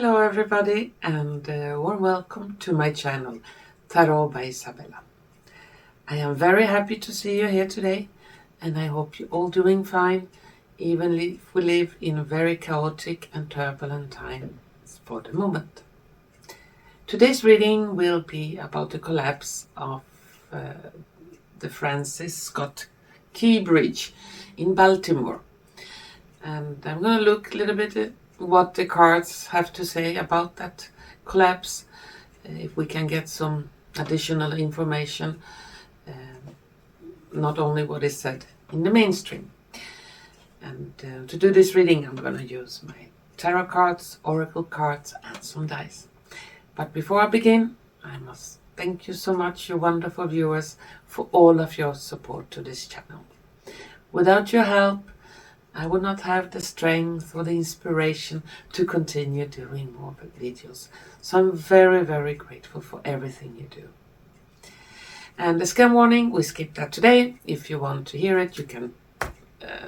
Hello everybody and warm welcome to my channel Tarot by Izabela. I am very happy to see you here today and I hope you're all doing fine, even if we live in very chaotic and turbulent times for the moment. Today's reading will be about the collapse of the Francis Scott Key Bridge in Baltimore, and I'm going to look a little bit at what the cards have to say about that collapse, if we can get some additional information, not only what is said in the mainstream. And to do this reading I'm going to use my tarot cards, oracle cards and some dice. But before I begin, I must thank you so much, you wonderful viewers, for all of your support to this channel. Without your help I would not have the strength or the inspiration to continue doing more videos. So I'm very, very grateful for everything you do. And the scam warning, we skip that today. If you want to hear it, you can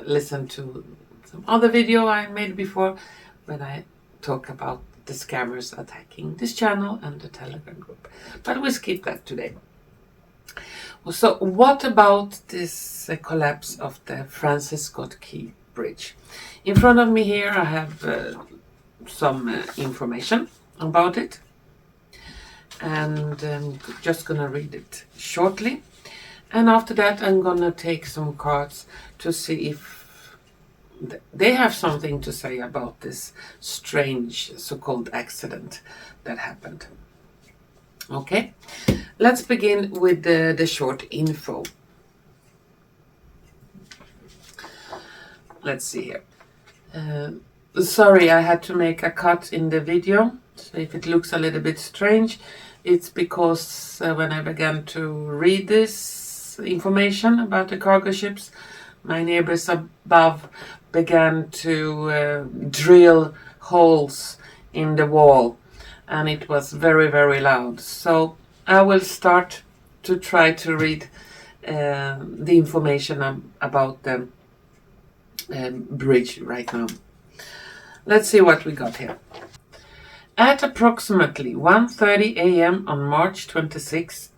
listen to some other video I made before when I talk about the scammers attacking this channel and the Telegram group. But we skip that today. So what about this collapse of the Francis Scott Key Bridge? In front of me here I have some information about it, and I'm just gonna read it shortly, and after that I'm gonna take some cards to see if they have something to say about this strange so-called accident that happened. Okay, let's begin with the short info. Let's see here. Sorry, I had to make a cut in the video, so if it looks a little bit strange, it's because when I began to read this information about the cargo ships, my neighbors above began to drill holes in the wall, and it was very, very loud. So I will start to try to read the information about the bridge right now. Let's see what we got here. At approximately 1:30 a.m. on March 26,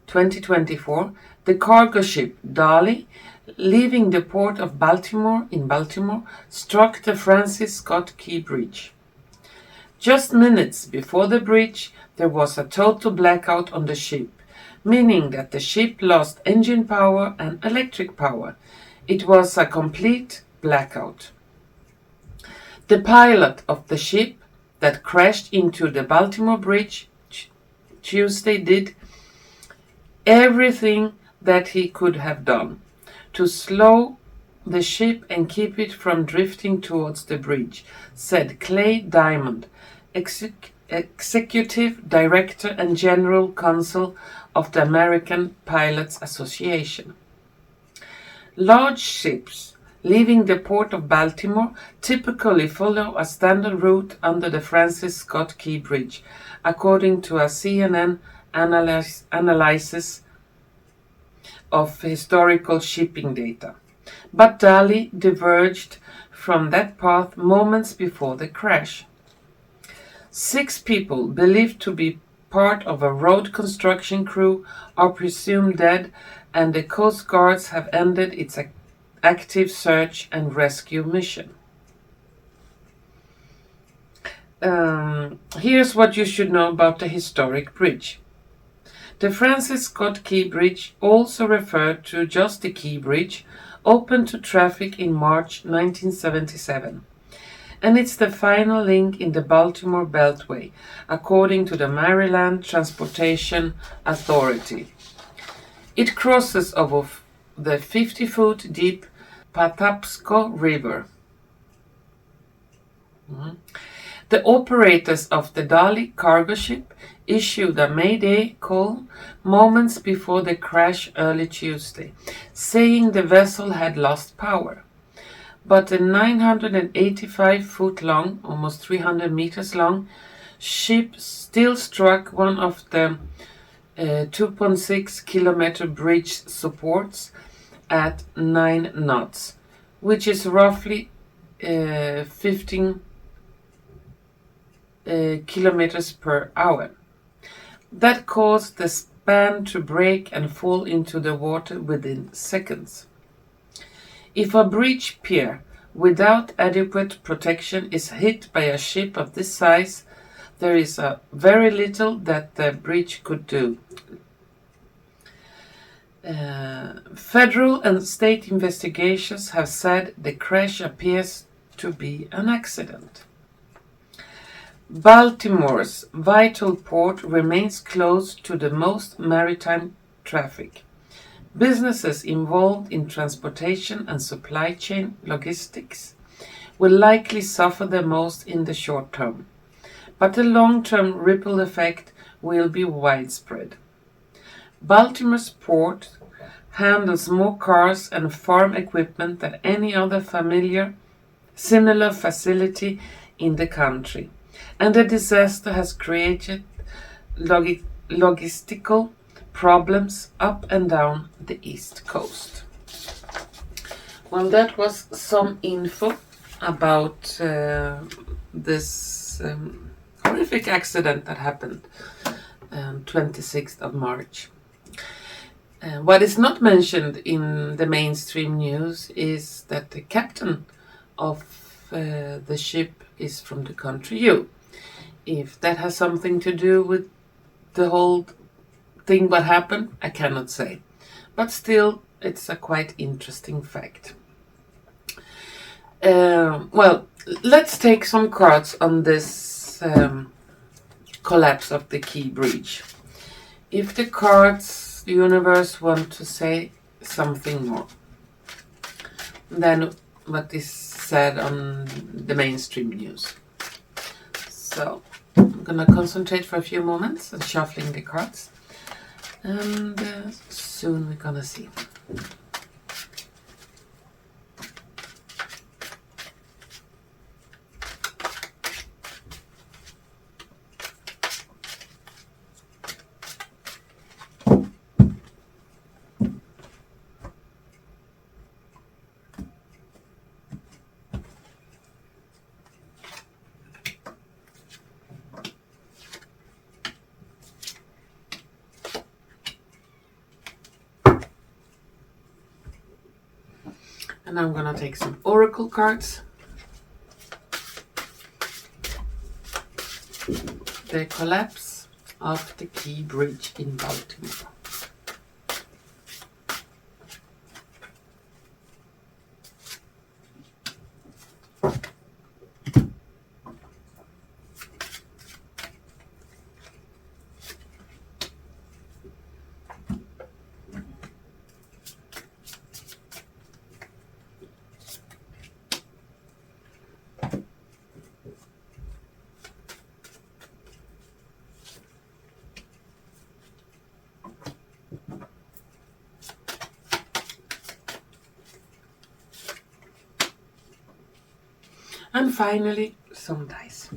2024, the cargo ship Dolly, leaving the port of Baltimore in Baltimore, struck the Francis Scott Key Bridge. Just minutes before the bridge, there was a total blackout on the ship, meaning that the ship lost engine power and electric power. It was a complete blackout. The pilot of the ship that crashed into the Baltimore Bridge Tuesday did everything that he could have done to slow the ship and keep it from drifting towards the bridge, said Clay Diamond, Executive Director and General Counsel of the American Pilots Association. Large ships leaving the port of Baltimore typically follow a standard route under the Francis Scott Key Bridge, according to a CNN analysis of historical shipping data. But Dolly diverged from that path moments before the crash. 6 people believed to be part of a road construction crew are presumed dead, and the Coast Guards have ended its active search and rescue mission. Here's what you should know about the historic bridge. The Francis Scott Key Bridge, also referred to just the Key Bridge, opened to traffic in March 1977. And it's the final link in the Baltimore Beltway, according to the Maryland Transportation Authority. It crosses over the 50-foot deep Patapsco River. The operators of the Dolly cargo ship issued a Mayday call moments before the crash early Tuesday, saying the vessel had lost power. But the 985-foot long, almost 300 meters long, ship still struck one of the 2.6 kilometer bridge supports at 9 knots, which is roughly 15 kilometers per hour. That caused the span to break and fall into the water within seconds. If a bridge pier without adequate protection is hit by a ship of this size, there is very little that the bridge could do. Federal and state investigations have said the crash appears to be an accident. Baltimore's vital port remains closed to the most maritime traffic. Businesses involved in transportation and supply chain logistics will likely suffer the most in the short term, but the long-term ripple effect will be widespread. Baltimore's port handles more cars and farm equipment than any other similar facility in the country, and the disaster has created logistical problems up and down the East Coast. Well, that was some info about this horrific accident that happened 26th of March. What is not mentioned in the mainstream news is that the captain of the ship is from the country U. If that has something to do with the whole thing what happened, I cannot say. But still, it's a quite interesting fact. Well, let's take some cards on this collapse of the key bridge. If the cards, the universe, want to say something more than what is said on the mainstream news. So, I'm gonna concentrate for a few moments on shuffling the cards. And soon we're gonna see. And I'm gonna take some Oracle cards. The collapse of the key bridge in Baltimore. And finally, some dice.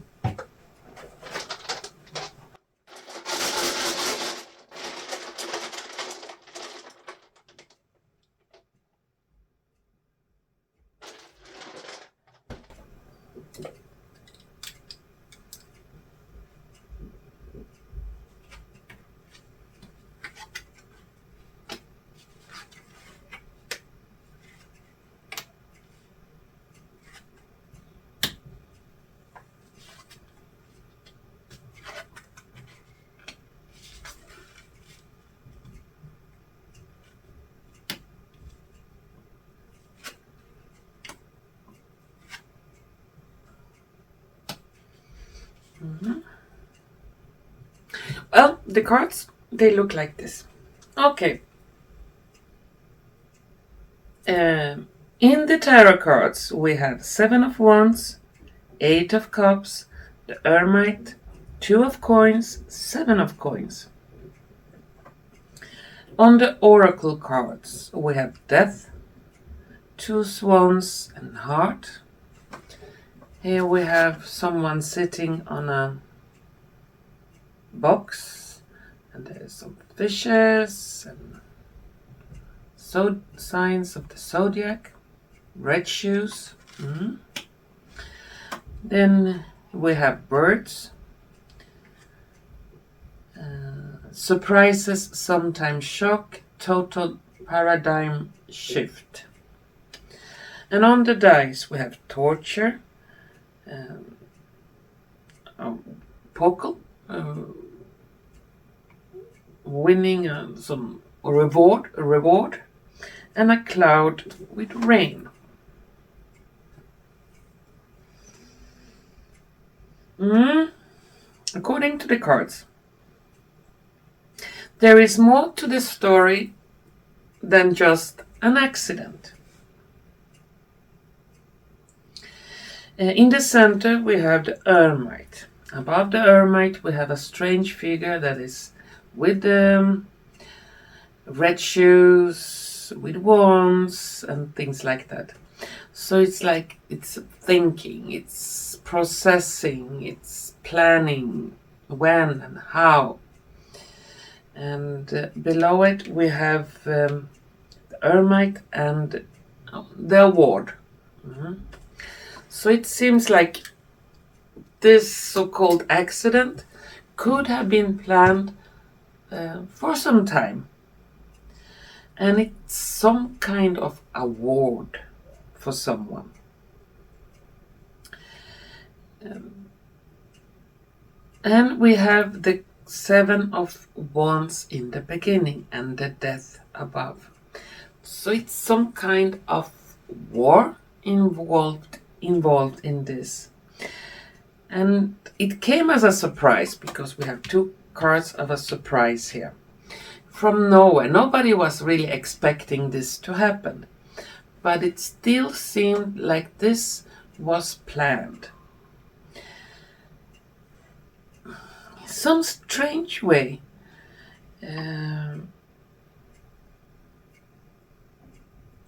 Well, the cards, they look like this. Okay. In the tarot cards, we have 7 of Wands, 8 of Cups, the Hermit, 2 of Coins, 7 of Coins. On the Oracle cards, we have Death, 2 Swans, and Heart. Here we have someone sitting on a box, and there's some fishes and signs of the zodiac, red shoes. Then we have birds, Surprises sometimes shock, total paradigm shift. And on the dice we have torture, poker, winning some reward, and a cloud with rain. According to the cards, there is more to the story than just an accident. In the center we have the Ermite. Above the Ermite we have a strange figure that is with red shoes, with wands and things like that. So it's like it's thinking, it's processing, it's planning when and how. And below it we have the Ermite and the award. So it seems like this so-called accident could have been planned for some time. And it's some kind of award for someone. And we have the Seven of Wands in the beginning and the Death above. So it's some kind of war involved in this. And it came as a surprise because we have two cards of a surprise here. From nowhere. Nobody was really expecting this to happen. But it still seemed like this was planned. Some strange way.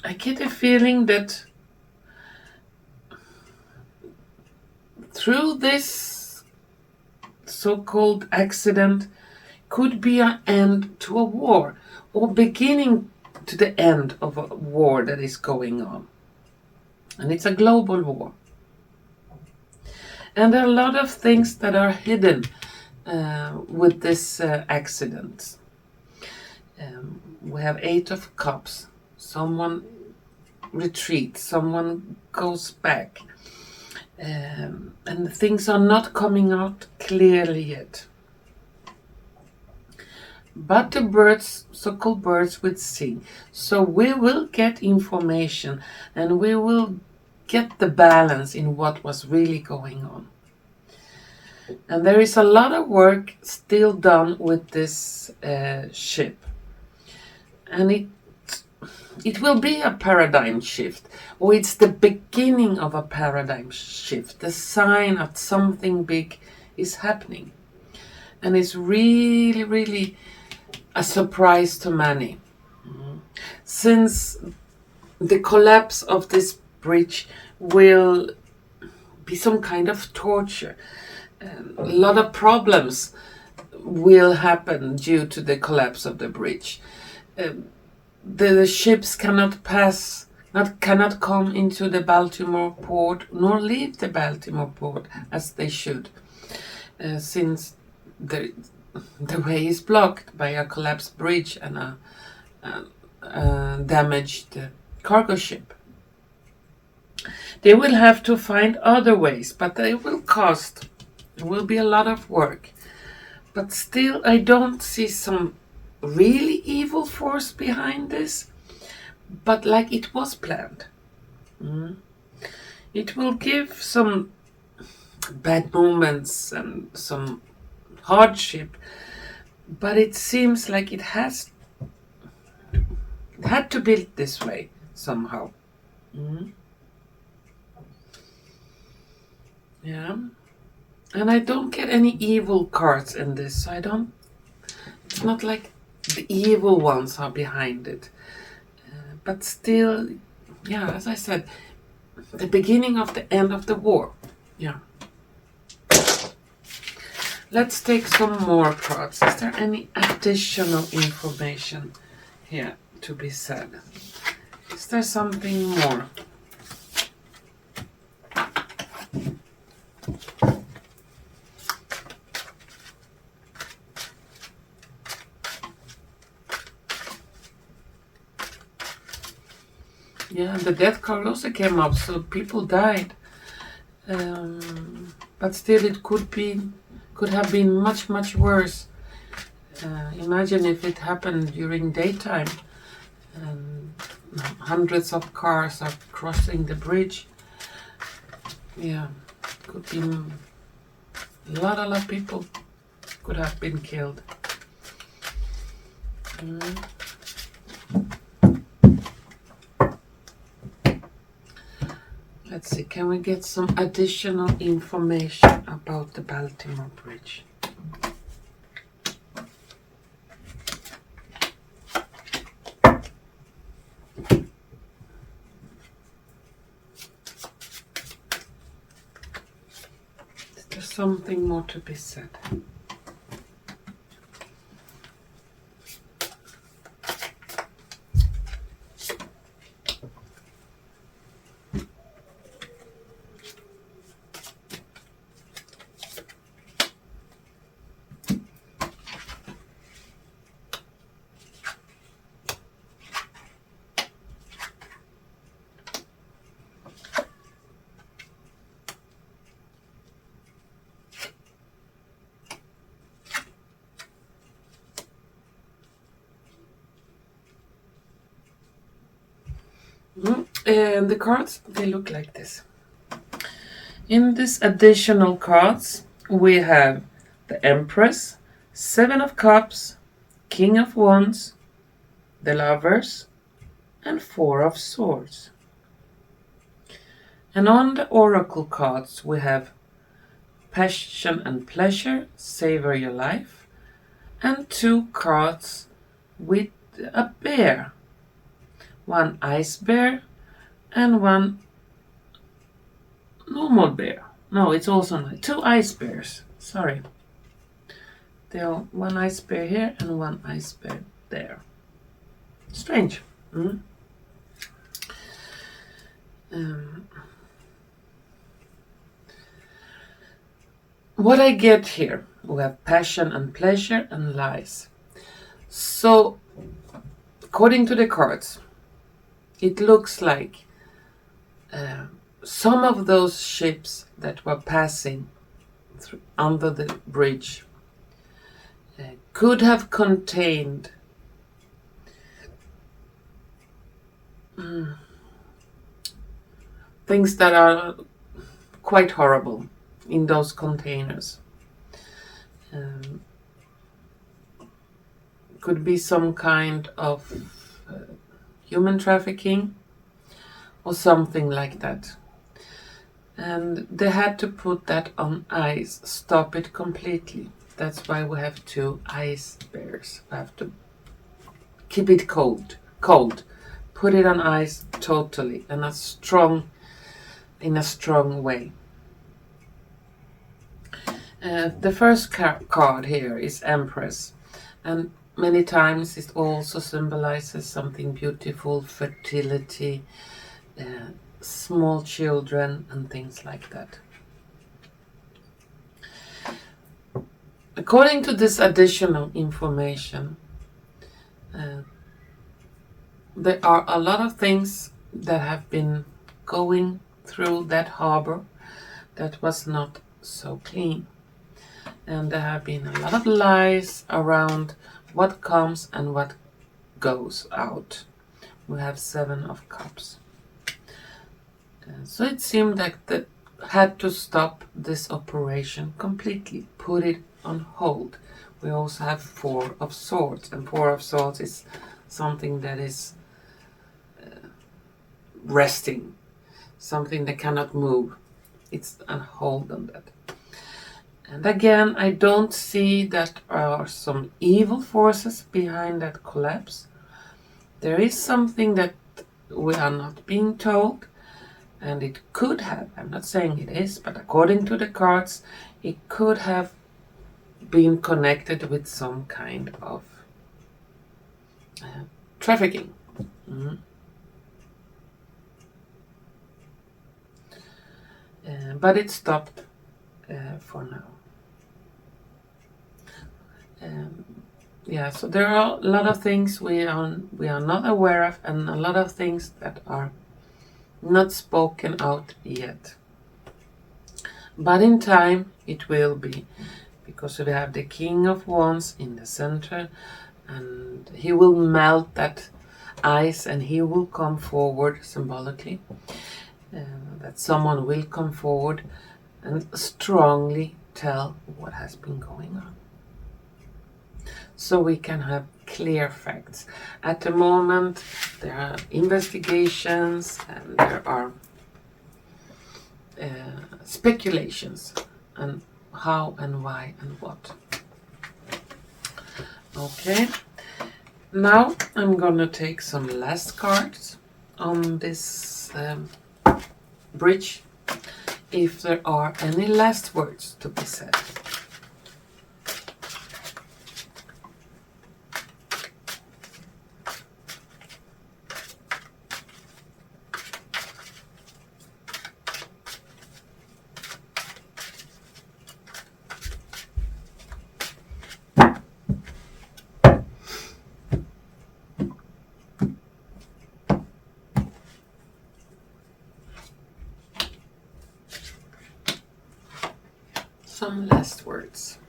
I get a feeling that through this so-called accident could be an end to a war or beginning to the end of a war that is going on. And it's a global war. And there are a lot of things that are hidden with this accident. We have Eight of Cups. Someone retreats, someone goes back. And things are not coming out clearly yet. But the birds, so-called birds, will sing. So we will get information and we will get the balance in what was really going on. And there is a lot of work still done with this ship. And it will be a paradigm shift, or it's the beginning of a paradigm shift, the sign that something big is happening. And it's really, really a surprise to many. Since the collapse of this bridge will be some kind of torture. A lot of problems will happen due to the collapse of the bridge. The ships cannot come into the Baltimore port nor leave the Baltimore port as they should, since the way is blocked by a collapsed bridge and a damaged cargo ship. They will have to find other ways, but they will cost. It will be a lot of work. But still, I don't see some really evil force behind this, but like it was planned. It will give some bad moments and some hardship, but it seems like it had to be this way somehow. Yeah. And I don't get any evil cards in this, so it's not like the evil ones are behind it. But still, yeah, as I said, the beginning of the end of the war. Yeah. Let's take some more cards. Is there any additional information here to be said? Is there something more? Yeah, the death card also came up, so people died. But still, it could have been much, much worse. Imagine if it happened during daytime. Hundreds of cars are crossing the bridge. Yeah, could be a lot of people could have been killed. Let's see, can we get some additional information about the Baltimore Bridge? Is there something more to be said? And the cards, they look like this. In this additional cards, we have the Empress, Seven of Cups, King of Wands, the Lovers, and Four of Swords. And on the Oracle cards, we have Passion and Pleasure, Savor Your Life, and 2 cards with a bear. One ice bear and one normal bear. No, it's also 2 ice bears. Sorry. There are 1 ice bear here and 1 ice bear there. Strange. What I get here, we have passion and pleasure and lies. So, according to the cards, it looks like some of those ships that were passing under the bridge could have contained things that are quite horrible in those containers. Could be some kind of human trafficking or something like that. And they had to put that on ice, stop it completely. That's why we have 2 ice bears. We have to keep it cold, put it on ice totally, in a strong way. The first card here is Empress, and many times it also symbolizes something beautiful, fertility, small children and things like that. According to this additional information, there are a lot of things that have been going through that harbor that was not so clean. And there have been a lot of lies around what comes and what goes out. We have 7 of Cups. So it seemed like they had to stop this operation completely, put it on hold. We also have 4 of Swords, and 4 of Swords is something that is resting, something that cannot move. It's on hold on that. And again, I don't see that there are some evil forces behind that collapse. There is something that we are not being told, and it could have, I'm not saying it is, but according to the cards, it could have been connected with some kind of trafficking. But it stopped for now. So there are a lot of things we are not aware of, and a lot of things that are not spoken out yet. But in time it will be, because we have the King of Wands in the center, and he will melt that ice and he will come forward symbolically. That someone will come forward and strongly tell what has been going on, so we can have clear facts. At the moment there are investigations and there are speculations on how and why and what. Okay, now I'm gonna take some last cards on this bridge, if there are any last words to be said. Some last words.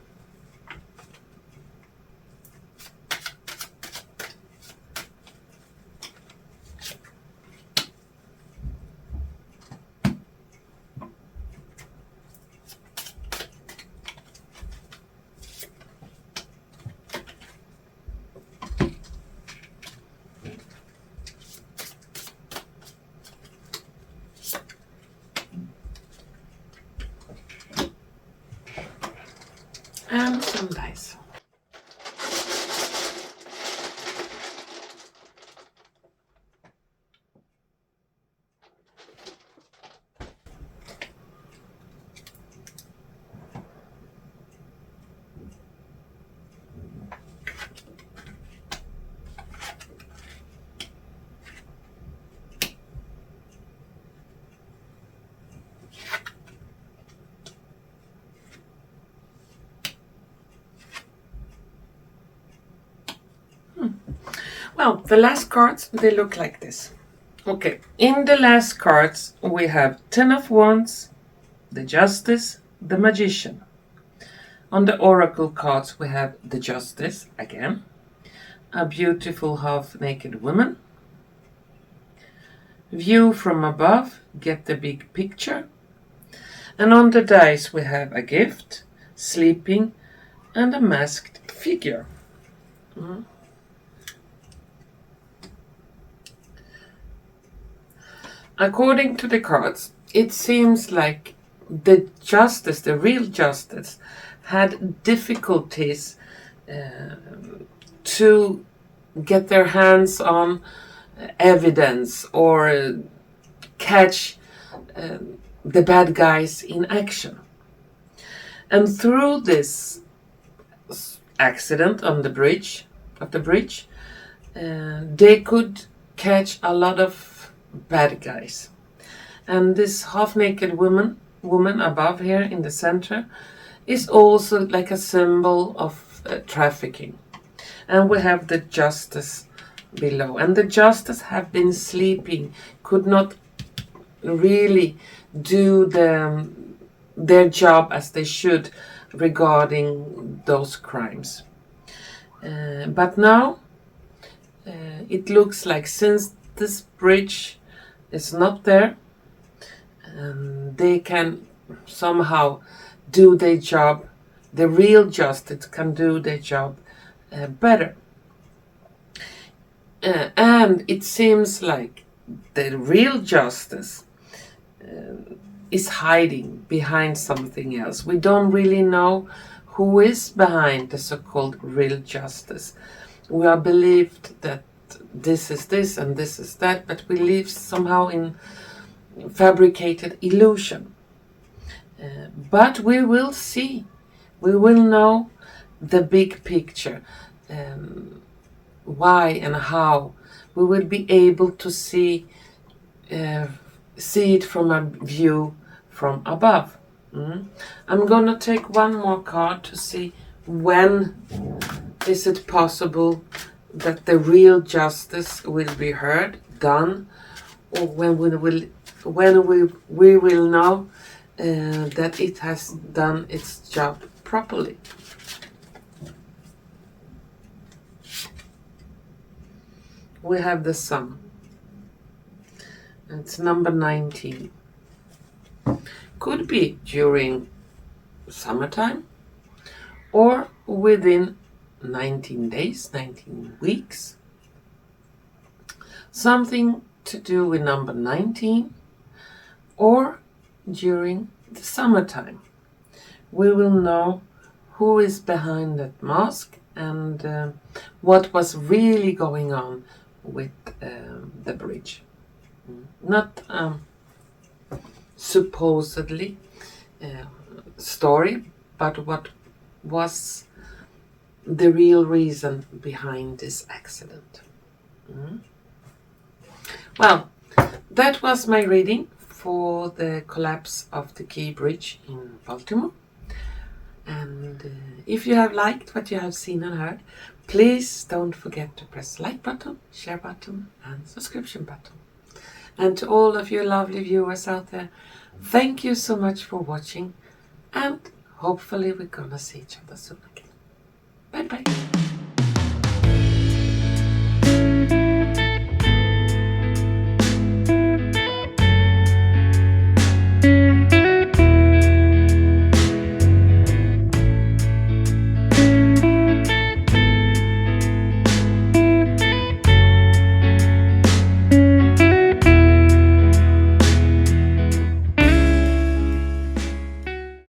And some dice. Well, the last cards, they look like this. Okay, in the last cards we have Ten of Wands, the Justice, the Magician. On the Oracle cards we have the Justice again, a beautiful half-naked woman, view from above, get the big picture, and on the dice we have a gift, sleeping, and a masked figure. According to the cards, it seems like the Justice, the real Justice, had difficulties to get their hands on evidence or catch the bad guys in action. And through this accident on the bridge, they could catch a lot of bad guys. And this half-naked woman above here in the center is also like a symbol of trafficking. And we have the Justice below, and the Justice have been sleeping, could not really do their job as they should regarding those crimes. But now it looks like, since this bridge is not there, they can somehow do their job. The real Justice can do their job better. And it seems like the real Justice is hiding behind something else. We don't really know who is behind the so-called real Justice. We are believed that this is this and this is that, but we live somehow in fabricated illusion. But we will see, we will know the big picture, why and how. We will be able to see it from a view from above. I'm gonna take one more card to see when is it possible that the real Justice will be heard, done, or when we will when we will know that it has done its job properly. We have the sun. It's number 19. Could be during summertime or within 19 days, 19 weeks. Something to do with number 19 or during the summertime. We will know who is behind that mask and what was really going on with the bridge. Not supposedly story, but what was the real reason behind this accident. Well, that was my reading for the collapse of the Key Bridge in Baltimore. And if you have liked what you have seen and heard, please don't forget to press the like button, share button and subscription button. And to all of you lovely viewers out there, thank you so much for watching, and hopefully we're gonna see each other soon again. Bye bye.